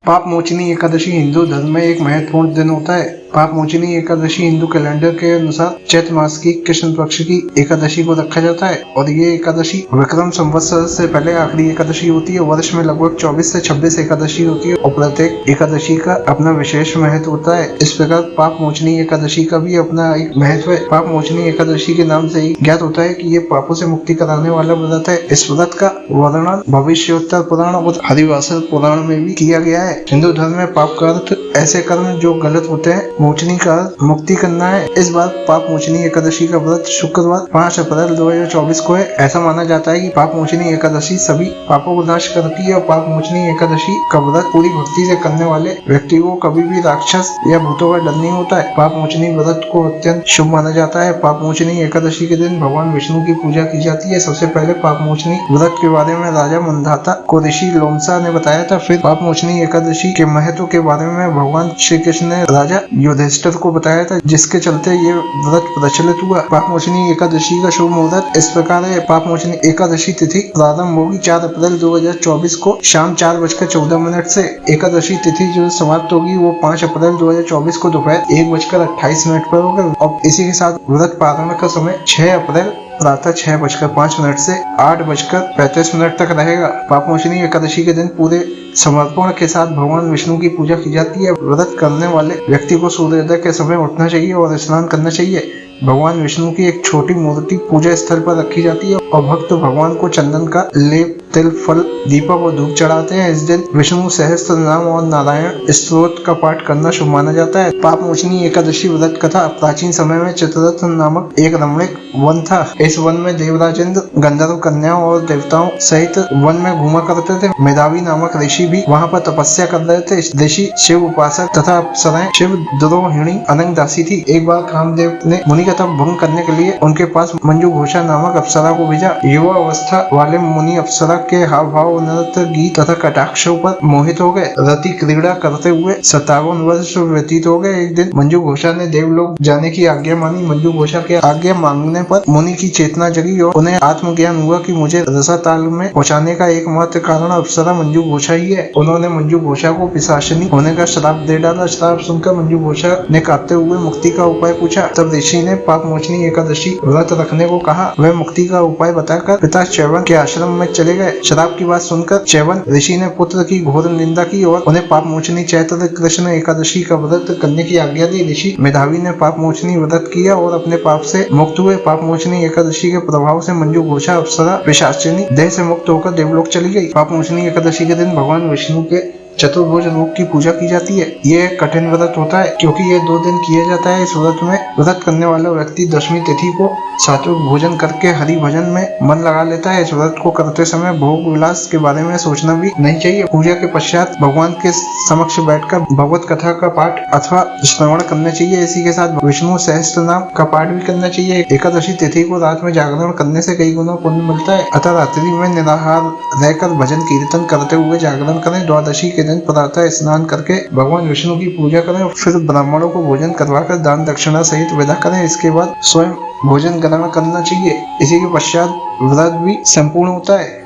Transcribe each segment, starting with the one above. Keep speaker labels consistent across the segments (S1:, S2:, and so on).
S1: पाप मोचनी एकादशी हिंदू धर्म में एक महत्वपूर्ण दिन होता है। पाप मोचनी एकादशी हिंदू कैलेंडर के अनुसार चैत्र मास की कृष्ण पक्ष की एकादशी को रखा जाता है और ये एकादशी विक्रम संवत्सर से पहले आखिरी एकादशी होती है। वर्ष में लगभग 24 से 26 एकादशी होती है और प्रत्येक एकादशी का अपना विशेष महत्व होता है। इस प्रकार पाप मोचनी एकादशी का भी अपना एक महत्व है। पाप मोचनी एकादशी के नाम से ही ज्ञात होता है कि ये पापों से मुक्ति कराने वाला व्रत है। इस व्रत का वर्णन भविष्योत्तर पुराण और हरिवासर पुराण में भी किया गया है। हिंदू धर्म में पाप का अर्थ ऐसे कर्म जो गलत होते हैं, मोचनी का मुक्ति करना है। इस बार पाप मोचनी एकादशी का व्रत शुक्रवार 5 अप्रैल 2024 को है। ऐसा माना जाता है कि पाप मोचनी एकादशी सभी पापों को नाश करती है और पाप मोचनी एकादशी का व्रत पूरी भक्ति से करने वाले व्यक्ति को कभी भी राक्षस या भूतों का डर नहीं होता है। पाप मोचनी व्रत को अत्यंत शुभ माना जाता है। पाप मोचनी एकादशी के दिन भगवान विष्णु की पूजा की जाती है। सबसे पहले पाप मोचनी व्रत के बारे में राजा मंधाता को ऋषि लोमशा ने बताया था। फिर पाप मोचनी एकादशी के महत्व के बारे में भगवान श्री कृष्ण ने राजा युधिष्ठिर को बताया था, जिसके चलते ये व्रत प्रचलित हुआ। पाप मोचनी एकादशी का शुभ मुहूर्त इस प्रकार है। पाप मोचनी एकादशी तिथि प्रारंभ होगी 4 अप्रैल 2024 को शाम 4:14 से। एकादशी तिथि जो समाप्त होगी वो 5 अप्रैल 2024 को दोपहर 1:28 पर होगा और इसी के साथ व्रत प्रारंभ का समय 6 अप्रैल प्रातः 6:05 से 8:35 तक रहेगा। पाप मोचनी एकादशी के दिन पूरे समर्पण के साथ भगवान विष्णु की पूजा की जाती है। व्रत करने वाले व्यक्ति को सूर्योदय के समय उठना चाहिए और स्नान करना चाहिए। भगवान विष्णु की एक छोटी मूर्ति पूजा स्थल पर रखी जाती है और भक्त भगवान को चंदन का लेप, तिल, फल, दीपक और धूप चढ़ाते हैं। इस दिन विष्णु सहस्त्र नाम और नारायण स्तोत्र का पाठ करना शुभ माना जाता है। पाप मोचनी एकादशी व्रत कथा प्राचीन समय में चित्ररथ नामक एक रमणीक वन था। इस वन में देवराज इंद्र गंधर्व कन्याओं और देवताओं सहित वन में घूमा करते थे। मेधावी नामक ऋषि भी वहाँ पर तपस्या कर रहे थे। ऋषि शिव उपासक तथा अप्सराएं शिव द्रोहिणी अनंग दासी थी। एक बार कामदेव ने मुनि का तप भंग करने के लिए उनके पास मंजू घोषा नामक अप्सरा को भेजा। युवा अवस्था वाले मुनि अप्सरा के हाव भाव, नृत्य, गीत तथा कटाक्षों पर मोहित हो गए। रति क्रीड़ा करते हुए 57 वर्ष व्यतीत हो गए। एक दिन मंजू घोषा ने देवलोक जाने की आज्ञा मांगी। मंजू घोषा के आज्ञा मांगने पर मुनि की चेतना जगी और उन्हें आत्मज्ञान हुआ कि मुझे रसाताल में पहुंचाने का एकमात्र कारण अप्सरा मंजू घोषा ही है। उन्होंने मंजू घोषा को पिशाचिनी होने का श्राप दे डाला। श्राप सुनकर मंजू घोषा ने कांपते हुए मुक्ति का उपाय पूछा। तब ऋषि ने पाप मोचनी एकादशी व्रत रखने को कहा। वह मुक्ति का उपाय बताकर पिता च्यवन के आश्रम में चले गए। श्राप की बात सुनकर च्यवन ऋषि ने पुत्र की घोर निंदा की और उन्हें पाप मोचनी चैत्र कृष्ण एकादशी का व्रत करने की आज्ञा दी। ऋषि मेधावी ने पाप मोचनी व्रत किया और अपने पाप से मुक्त हुए। पाप मोचनी एकादशी के प्रभाव से मंजू घोषा अप्सरा पिशाचिनी देह से मुक्त होकर देवलोक चली गई। पाप मोचनी एकादशी के दिन भगवान विष्णु के चतुर्भुज रूप की पूजा की जाती है। ये एक कठिन व्रत होता है क्योंकि ये 2 दिन किया जाता है। इस व्रत में व्रत करने वाला व्यक्ति दशमी तिथि को सात्विक भोजन करके हरि भजन में मन लगा लेता है। इस व्रत को करते समय भोग विलास के बारे में सोचना भी नहीं चाहिए। पूजा के पश्चात भगवान के समक्ष बैठकर भगवत कथा का पाठ अथवा श्रवण करना चाहिए। इसी के साथ विष्णु सहस्त्र नाम का पाठ भी करना चाहिए। एकादशी तिथि को रात में जागरण करने से कई गुना पुण्य मिलता है। अतः रात्रि में निराहार रहकर भजन कीर्तन करते हुए जागरण करें। द्वादशी के दिन प्रातः स्नान करके भगवान विष्णु की पूजा करें और फिर ब्राह्मणों को भोजन करवाकर दान दक्षिणा सहित विदा करें। इसके बाद स्वयं भोजन ग्रहण करना चाहिए। इसी के पश्चात व्रत भी संपूर्ण होता है।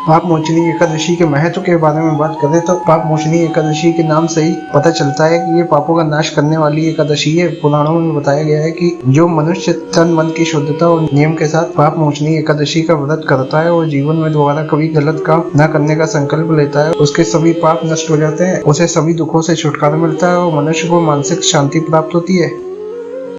S1: पाप मोचनी एकादशी के महत्व के बारे में बात करें तो पाप मोचनी एकादशी के नाम से ही पता चलता है कि ये पापों का नाश करने वाली एकादशी है। पुराणों में बताया गया है कि जो मनुष्य तन मन की शुद्धता और नियम के साथ पाप मोचनी एकादशी का व्रत करता है और जीवन में दोबारा कभी गलत काम न करने का संकल्प लेता है, उसके सभी पाप नष्ट हो जाते हैं, उसे सभी दुखों से छुटकारा मिलता है और मनुष्य को मानसिक शांति प्राप्त होती है।